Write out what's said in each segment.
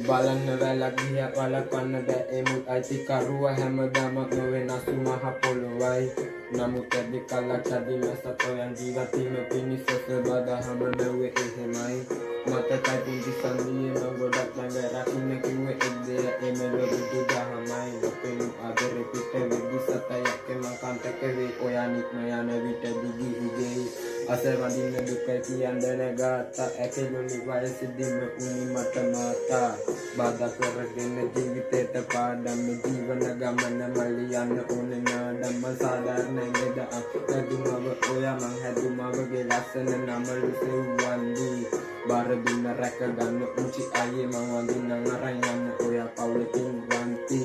බලන්න වැලක් ගියා වලක්වන්න බෑ එමුත් අයිතිකරුව හැමදාම නොවෙනසු මහ පොළොවයි නමුත් ඇති කලක් ඇදින සතයන් ජීවතින පිණිස සබදහම නැවේ එහෙමයි මතකයි පුංචි සන්දියේ මං ගොඩක් ළඟ රකින්න කිව්වේ එක්දේ එමෙල බුදු දහමයි ලොකෙනු ආදරේ පිට වෙදි සතයක් එම කන්ටක වේ ඔයා නික්ම යන විට දිගි උගේ අසර වඳින්න දුකයි කියන්න නැගාතා ඇකෙලුනි වයසෙදිම උනි මට මාතා බාධා කරගෙන ජීවිතේට පාඩම් ජීවන ගමන මල්ලි යන්න ඕනේ නාඩම් සාධාරණ නේද අදුමව ඔයා මං හැදුමවගේ ලස්සන නමලු සෙව්වන්දි බාර දුන්න රැක ගන්න උචි අයියේ මං වඳින්න අරන් යන්න ඔයා පවුලකින් වන්ති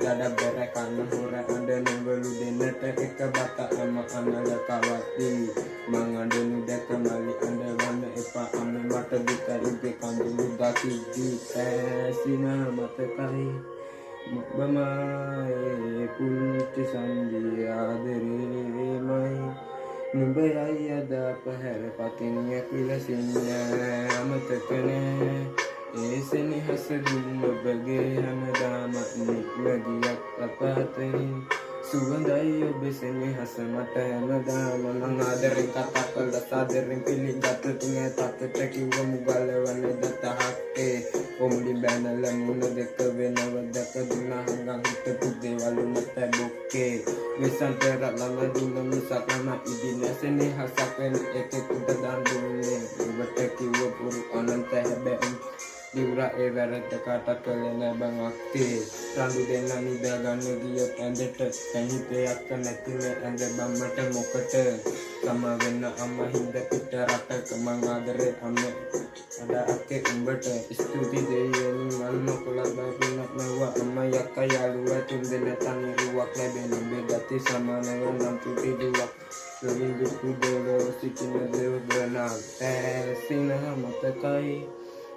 දඩ බැර කන්න හොර අඬ නෙවලු දෙන්නට එක බත අම අනල කවති මං අඬනු දැක මල්ලි අඬවන්න එපා අම්මේ මට දුකයි කඳුළු දකිද්දි ඇසින මතකයි බමයි පුංචි සන්දිය ආදරේමයි නුඹයි අද පහර පතිනිය පිලසින්න අමතක නෑ ඒ සෙනෙහස දුන්න ඔබගේ හැමදාම නික්ම ගියක් අපාතෙන් සුවඳයි ඔබ සෙනෙහස මට හැමදාම මං ආදරෙන් කතා කළා සාදරෙන් පිළිගත් තුන් ඇතට කිව්ව මුගලවන දතහක්කේ ඔමුලින් බැනල මුණ දෙක වෙනව දැක දුන්න හංගන් හිටපු දේවල් උනත බොක්කේ විසන්තර ළඟ දුන්න මිසකම ඉදින සෙනෙහසක් වෙන එකෙකුට දන් දුන්නේ ඔබට කිව්ව පුරු අනන්ත හැබැයි දිවුරා ඒ වැරද්ද කාටත් කළේ නෑ බං අක්කේ රණ්ඩු දෙන්න නිදා ගන්න ගියොත් ඇඳට පැහිපයක් නැතිනේ ඇඳ බම්මට මොකට සම වෙන්න අම්මා හින්ද පිට රටක මං ආදරේ අම්මේ අද අක්කේ උඹට ස්තුති දෙයියනි මල් මොකලා බබුණක් නැවුවා අම්මා යක්කා යාළුවා තුන් දෙනා තනිරුවක් ලැබෙන මේ ගති සමානව නම් තුටි දුවක් ලොවින් දුක්ඛ දෝලෝ සිටින දේව ගණා ඇසින මතකයි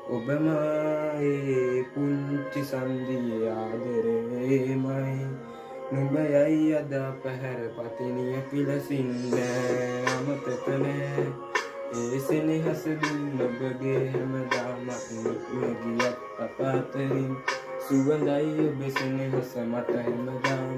ඔබමයි පුංචි සන්දියේ ආදරේමයි නුඹයයි අද පහර පතිනිය පිලසින්න අමතක නෑ ඒ සෙනෙහස දුන්න ඔබගේ හැමදාම නික්ම ගියක් අපාතරින් සුවඳයි ඔබ සෙනෙහස මට හැමදාම